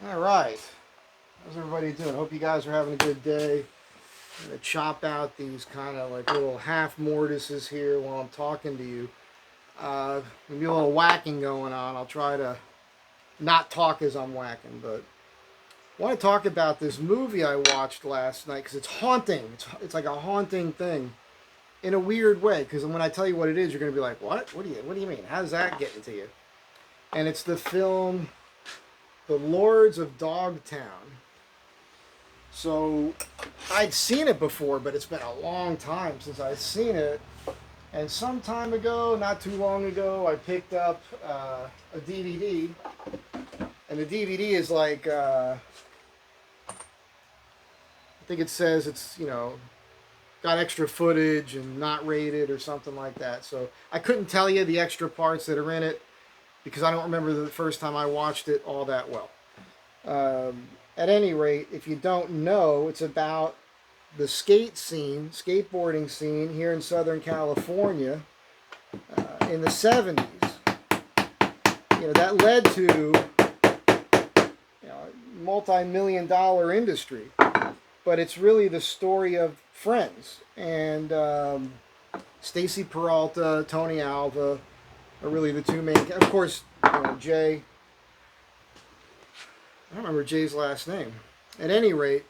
All right. How's everybody doing? Hope you guys are having a good day. I'm going to chop out these kind of like little half mortises here while I'm talking to you. Maybe a little whacking going on. I'll try to not talk as I'm whacking, but I want to talk about this movie I watched last night because it's haunting. It's like a haunting thing in a weird way. Because when I tell you what it is, you're going to be like, "What? What do you mean? How's that getting to you?" And it's the film The Lords of Dogtown. So I'd seen it before, but it's been a long time since I've seen it. And some time ago, not too long ago, I picked up a DVD. And the DVD is like, I think it says it's, got extra footage and not rated or something like that. So I couldn't tell you the extra parts that are in it because I don't remember the first time I watched it all that well. At any rate, if you don't know, it's about the skateboarding scene here in Southern California in the 70s. That led to multi-million-dollar industry. But it's really the story of friends. And Stacy Peralta, Tony Alva are really the two main. Of course, Jay. I don't remember Jay's last name. At any rate,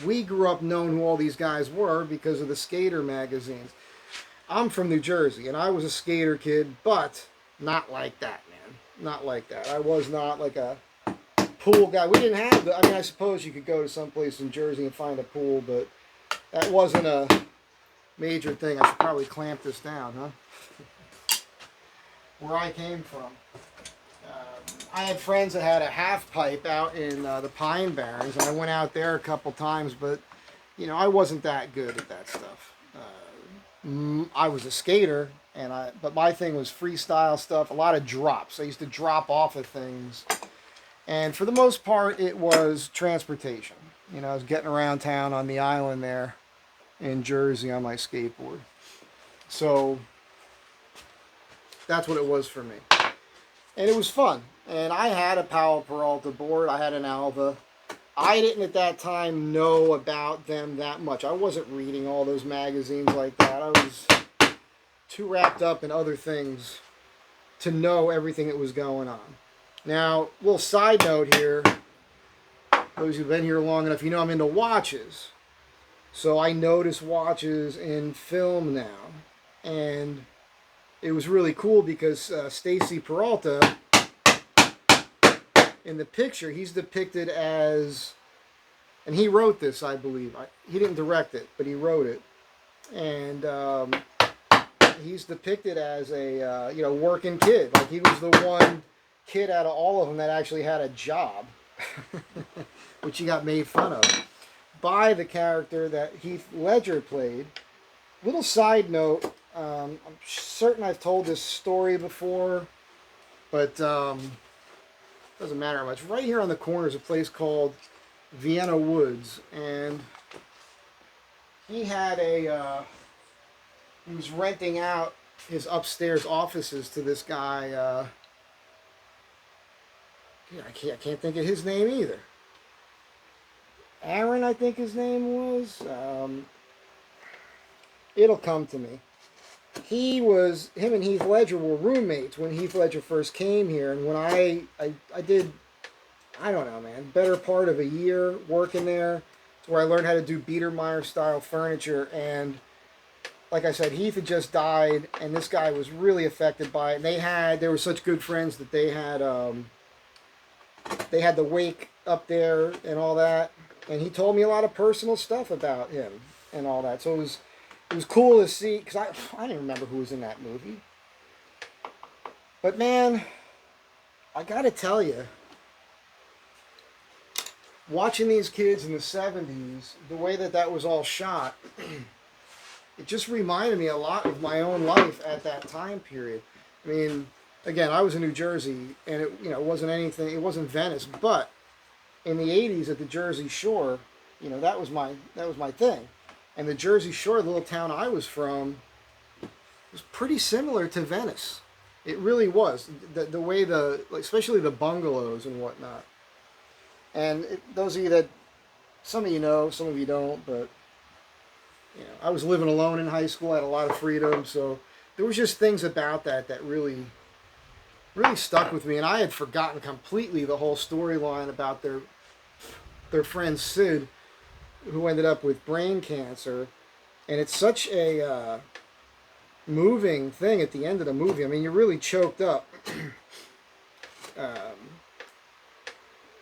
we grew up knowing who all these guys were because of the skater magazines. I'm from New Jersey, and I was a skater kid, but not like that, man. Not like that. I was not like a pool guy. We didn't have I suppose you could go to some place in Jersey and find a pool, but that wasn't a major thing. I should probably clamp this down, huh? Where I came from. I had friends that had a half pipe out in the Pine Barrens, and I went out there a couple times, but I wasn't that good at that stuff. I was a skater, but my thing was freestyle stuff, a lot of drops. I used to drop off of things, and for the most part, it was transportation. I was getting around town on the island there in Jersey on my skateboard. So that's what it was for me. And it was fun. And I had a Powell Peralta board. I had an Alva. I didn't at that time know about them that much. I wasn't reading all those magazines like that. I was too wrapped up in other things to know everything that was going on. Now, a little side note here. Those who've been here long enough, I'm into watches. So I notice watches in film now. And it was really cool because Stacy Peralta, in the picture, he's depicted as, and he wrote this, I believe. He didn't direct it, but he wrote it. And he's depicted as a, working kid. Like he was the one kid out of all of them that actually had a job, which he got made fun of by the character that Heath Ledger played. Little side note, I'm certain I've told this story before, but doesn't matter how much. Right here on the corner is a place called Vienna Woods, and he had he was renting out his upstairs offices to this guy. I can't think of his name either. Aaron, I think his name was. It'll come to me. Him and Heath Ledger were roommates when Heath Ledger first came here, and when I did, I don't know, man, better part of a year working there. It's where I learned how to do Biedermeier style furniture, and like I said, Heath had just died, and this guy was really affected by it. And they were such good friends that they had the wake up there and all that, and he told me a lot of personal stuff about him and all that. So it was cool to see, because I didn't remember who was in that movie. But man, I gotta tell you, watching these kids in the 70s, the way that was all shot, it just reminded me a lot of my own life at that time period. I mean, again, I was in New Jersey, and it wasn't anything, it wasn't Venice, but in the 80s at the Jersey Shore, that was my thing. And the Jersey Shore, the little town I was from, was pretty similar to Venice. It really was. The way especially the bungalows and whatnot. And those of you that, some of you know, some of you don't, but I was living alone in high school. I had a lot of freedom, so there was just things about that really, really stuck with me. And I had forgotten completely the whole storyline about their friend Sid, who ended up with brain cancer. And it's such a moving thing at the end of the movie. I mean, you're really choked up. um,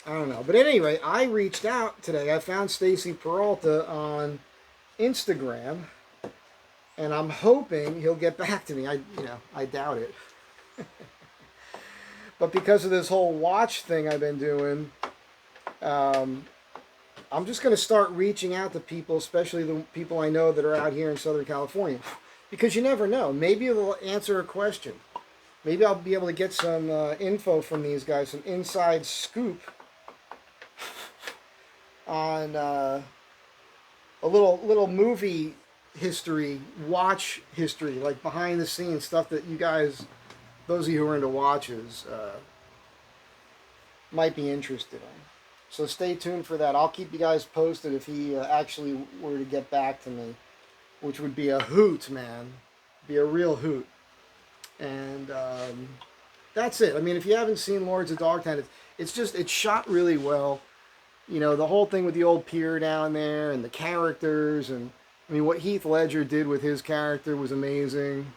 I don't know, but anyway, I reached out today. I found Stacy Peralta on Instagram, and I'm hoping he'll get back to me. I doubt it. But because of this whole watch thing I've been doing, I'm just going to start reaching out to people, especially the people I know that are out here in Southern California, because you never know. Maybe they'll answer a question. Maybe I'll be able to get some info from these guys, some inside scoop on a little movie history, watch history, like behind the scenes stuff that you guys, those of you who are into watches, might be interested in. So stay tuned for that. I'll keep you guys posted if he actually were to get back to me, which would be a hoot, man. Be a real hoot. And that's it. I mean, if you haven't seen Lords of Dogtown, it's shot really well. The whole thing with the old pier down there and the characters, and I mean, what Heath Ledger did with his character was amazing.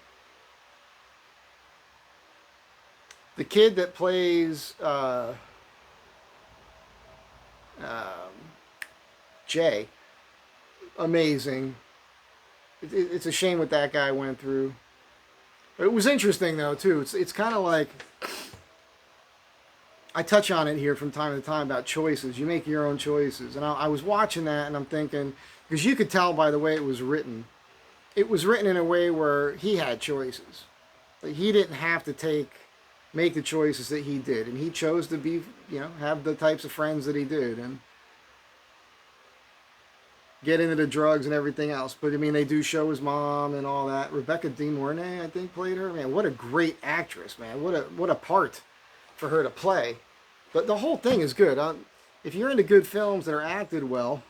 The kid that plays Jay, amazing. It's a shame what that guy went through. But it was interesting though too. It's kind of like, I touch on it here from time to time about choices. You make your own choices, and I was watching that and I'm thinking, because you could tell by the way it was written. It was written in a way where he had choices. Like, he didn't have to make the choices that he did, and he chose to be, have the types of friends that he did, and get into the drugs and everything else. But I mean, they do show his mom and all that. Rebecca De Mornay, I think, played her. Man, what a great actress, man! What a part for her to play. But the whole thing is good. If you're into good films that are acted well,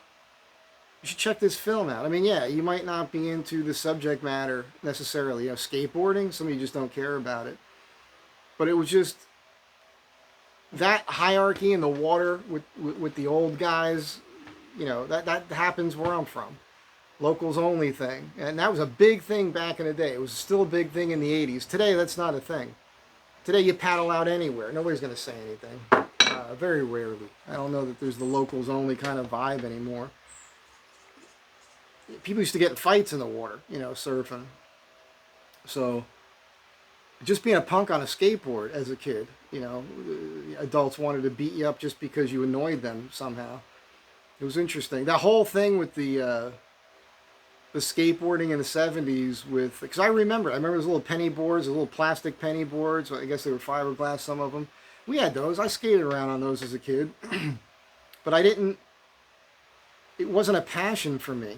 you should check this film out. I mean, yeah, you might not be into the subject matter necessarily. Skateboarding, some of you just don't care about it. But it was just that hierarchy in the water with the old guys. That happens where I'm from. Locals only thing. And that was a big thing back in the day. It was still a big thing in the 80s. Today, that's not a thing. Today, you paddle out anywhere. Nobody's going to say anything. Very rarely. I don't know that there's the locals only kind of vibe anymore. People used to get in fights in the water, surfing. So, just being a punk on a skateboard as a kid, adults wanted to beat you up just because you annoyed them somehow. It was interesting. That whole thing with the skateboarding in the 70s because I remember those little penny boards, the little plastic penny boards. I guess they were fiberglass, some of them. We had those. I skated around on those as a kid. But it wasn't a passion for me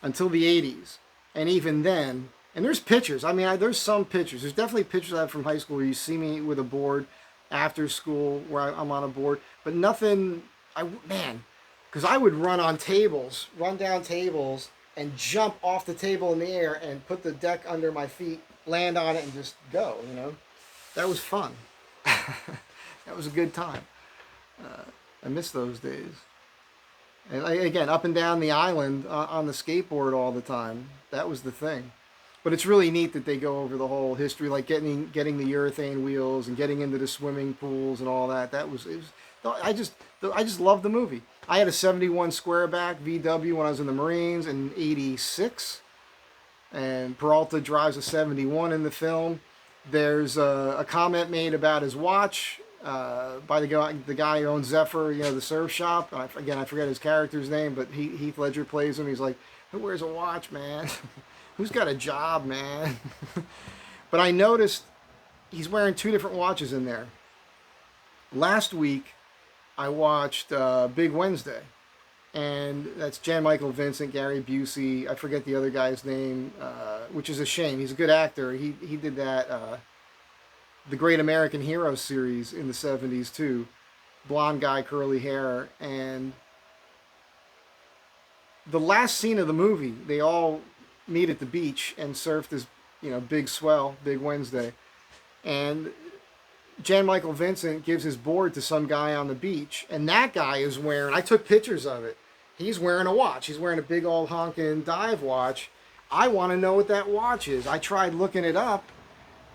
until the 80s. And even then, and there's pictures. I mean, there's some pictures. There's definitely pictures I have from high school where you see me with a board after school where I'm on a board. But nothing, because I would run down tables, and jump off the table in the air and put the deck under my feet, land on it, and just go, That was fun. That was a good time. I miss those days. And again, up and down the island on the skateboard all the time. That was the thing. But it's really neat that they go over the whole history, like getting the urethane wheels and getting into the swimming pools and all that. I just love the movie. I had a 71 Squareback VW when I was in the Marines in 86. And Peralta drives a 71 in the film. There's a comment made about his watch by the guy who owns Zephyr, the surf shop. I forget his character's name, but Heath Ledger plays him. He's like, who wears a watch, man? Who's got a job, man? But I noticed he's wearing two different watches in there. Last week, I watched Big Wednesday. And that's Jan Michael Vincent, Gary Busey. I forget the other guy's name, which is a shame. He's a good actor. He did that, the Great American Hero series in the 70s too. blonde guy, curly hair, and the last scene of the movie, they all meet at the beach and surf this, big swell, big Wednesday, and Jan Michael Vincent gives his board to some guy on the beach, and that guy is wearing. I took pictures of it. He's wearing a watch. He's wearing a big old honking dive watch. I want to know what that watch is. I tried looking it up.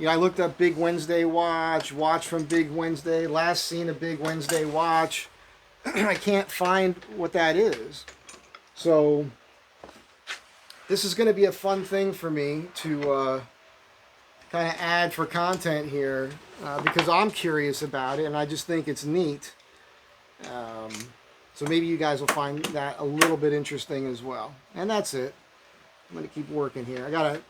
I looked up Big Wednesday watch from Big Wednesday, last seen a Big Wednesday watch. I can't find what that is. So this is going to be a fun thing for me to kind of add for content here because I'm curious about it and I just think it's neat. So maybe you guys will find that a little bit interesting as well. And that's it. I'm going to keep working here.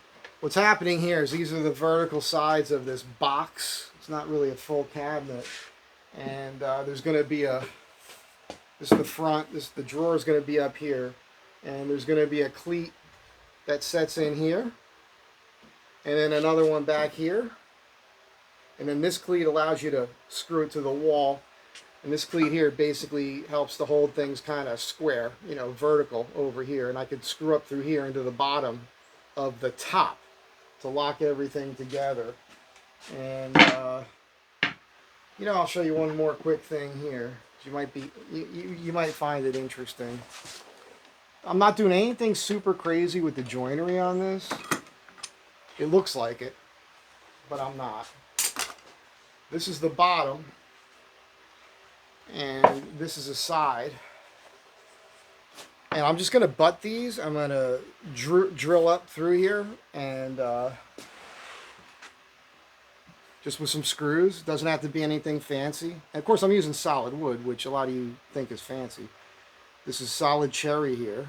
What's happening here is these are the vertical sides of this box. It's not really a full cabinet. And there's going to be this is the front, the drawer is going to be up here. And there's going to be a cleat that sets in here. And then another one back here. And then this cleat allows you to screw it to the wall. And this cleat here basically helps to hold things kind of square, vertical over here. And I could screw up through here into the bottom of the top to lock everything together. And, I'll show you one more quick thing here. You might find it interesting. I'm not doing anything super crazy with the joinery on this. It looks like it, but I'm not. This is the bottom. And this is a side. And I'm just going to butt these. I'm going to drill up through here and just with some screws. Doesn't have to be anything fancy. And of course I'm using solid wood, which a lot of you think is fancy. This is solid cherry here.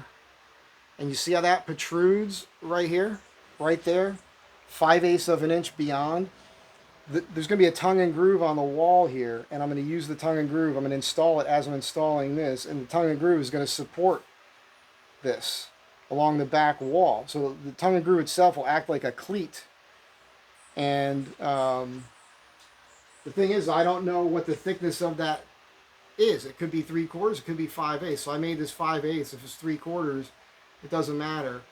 And you see how that protrudes right here? Right there? 5/8 of an inch beyond. There's going to be a tongue and groove on the wall here, and I'm going to use the tongue and groove. I'm going to install it as I'm installing this, and the tongue and groove is going to support this along the back wall. So the tongue and groove itself will act like a cleat. And the thing is, I don't know what the thickness of that is. It could be 3/4, it could be 5/8. So I made this 5/8. If it's 3/4, it doesn't matter.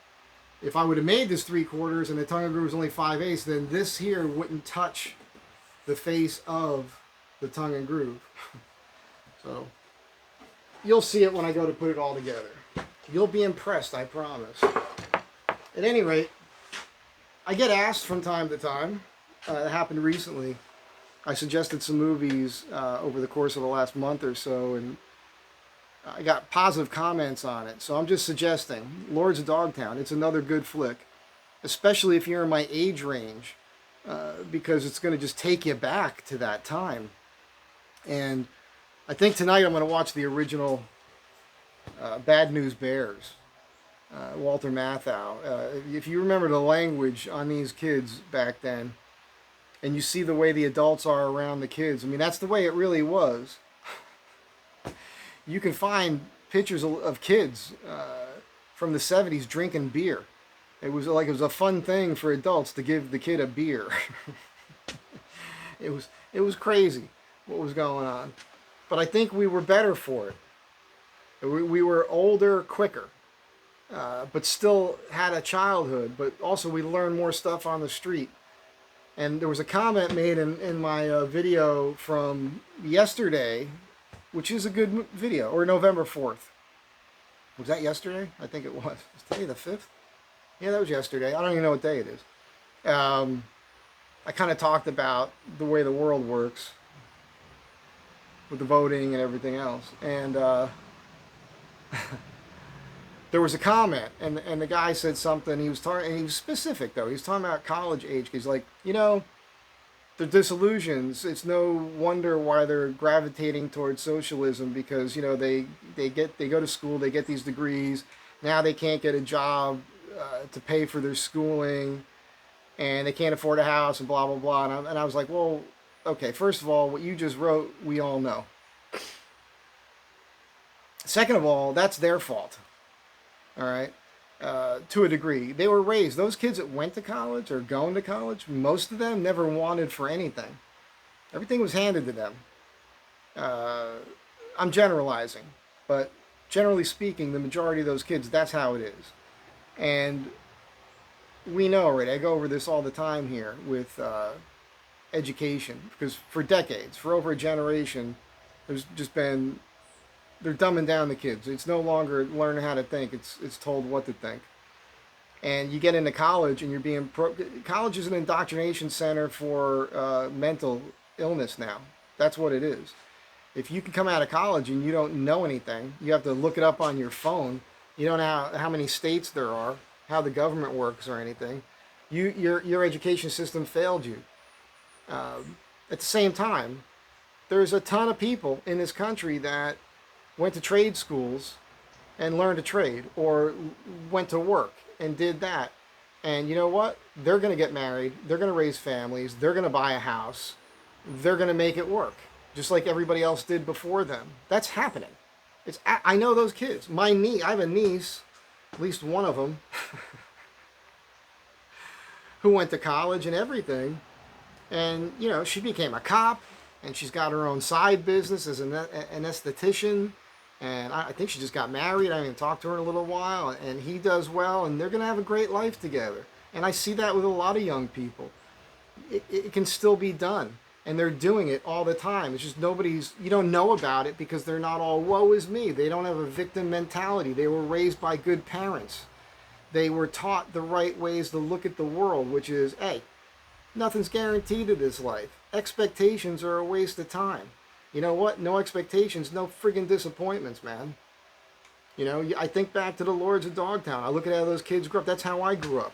If I would have made this 3/4 and the tongue and groove was only 5/8, then this here wouldn't touch the face of the tongue and groove. So you'll see it when I go to put it all together. You'll be impressed, I promise. At any rate, I get asked from time to time. It happened recently. I suggested some movies over the course of the last month or so, and I got positive comments on it. So I'm just suggesting Lords of Dogtown. It's another good flick, especially if you're in my age range. Because it's going to just take you back to that time. And I think tonight I'm going to watch the original Bad News Bears, Walter Matthau. If you remember the language on these kids back then, and you see the way the adults are around the kids, I mean, that's the way it really was. You can find pictures of kids from the 70s drinking beer. It was a fun thing for adults to give the kid a beer. It was crazy what was going on. But I think we were better for it. We were older, quicker, but still had a childhood. But also we learned more stuff on the street. And there was a comment made in my video from yesterday, which is a good video, or November 4th. Was that yesterday? I think it was. Is today the 5th? Yeah, that was yesterday. I don't even know what day it is. I kind of talked about the way the world works with the voting and everything else. And there was a comment, and the guy said something. He was talking, and he was specific though. He was talking about college age. He's like, they're disillusions. It's no wonder why they're gravitating towards socialism because they go to school, they get these degrees. Now they can't get a job to pay for their schooling, and they can't afford a house, and blah blah blah. And I was like, well, okay. First of all, what you just wrote, we all know. Second of all, that's their fault. All right, to a degree, they were raised. Those kids that went to college or going to college, most of them never wanted for anything. Everything was handed to them. Uh, I'm generalizing, but generally speaking, the majority of those kids, that's how it is. And we know already. I go over this all the time here with education because for decades, for over a generation, there's just been they're dumbing down the kids. It's no longer learn how to think. It's told what to think. And you get into college and you're being college is an indoctrination center for mental illness now. That's what it is. If you can come out of college and you don't know anything, you have to look it up on your phone. You don't know how many states there are, how the government works or anything. Your education system failed you. At the same time, there's a ton of people in this country that went to trade schools and learned a trade or went to work and did that. And you know what? They're going to get married. They're going to raise families. They're going to buy a house. They're going to make it work, just like everybody else did before them. That's happening. I know those kids. I have a niece, at least one of them, who went to college and everything. And, you know, she became a cop, and she's got her own side business as an esthetician. And I think she just got married. I haven't talked to her in a little while. And he does well, and they're going to have a great life together. And I see that with a lot of young people. It can still be done. And they're doing it all the time. It's just you don't know about it because they're not all, woe is me. They don't have a victim mentality. They were raised by good parents. They were taught the right ways to look at the world, which is, hey, nothing's guaranteed in this life. Expectations are a waste of time. You know what? No expectations, no friggin' disappointments, man. You know, I think back to the Lords of Dogtown. I look at how those kids grew up. That's how I grew up.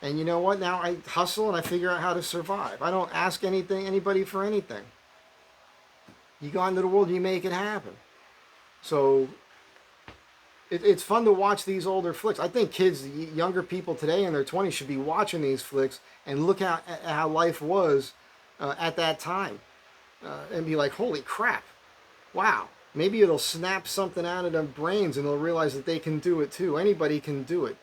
And you know what? Now I hustle and I figure out how to survive. I don't ask anybody for anything. You go into the world and you make it happen. So it's fun to watch these older flicks. I think kids, younger people today in their 20s should be watching these flicks and look at how life was at that time. And be like, holy crap, wow. Maybe it'll snap something out of their brains and they'll realize that they can do it too. Anybody can do it.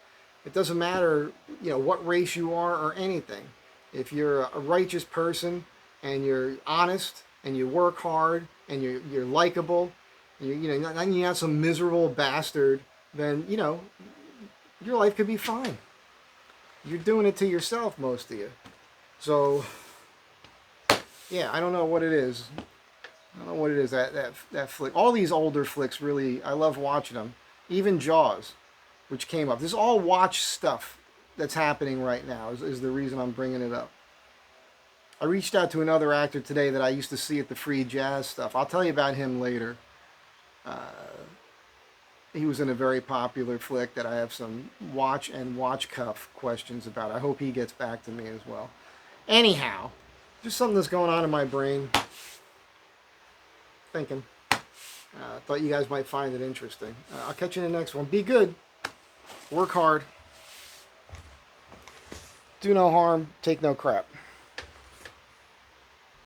It doesn't matter, you know, what race you are or anything. If you're a righteous person and you're honest and you work hard and you're likable, you're not some miserable bastard, then, you know, your life could be fine. You're doing it to yourself, most of you. So, yeah, I don't know what it is. I don't know what it is, that flick. All these older flicks, really, I love watching them. Even Jaws, which came up. This is all watch stuff that's happening right now, is the reason I'm bringing it up. I reached out to another actor today that I used to see at the free jazz stuff. I'll tell you about him later. He was in a very popular flick that I have some watch and watch cuff questions about. I hope he gets back to me as well. Anyhow, just something that's going on in my brain. Thinking. Thought you guys might find it interesting. I'll catch you in the next one. Be good. Work hard. Do no harm. Take no crap.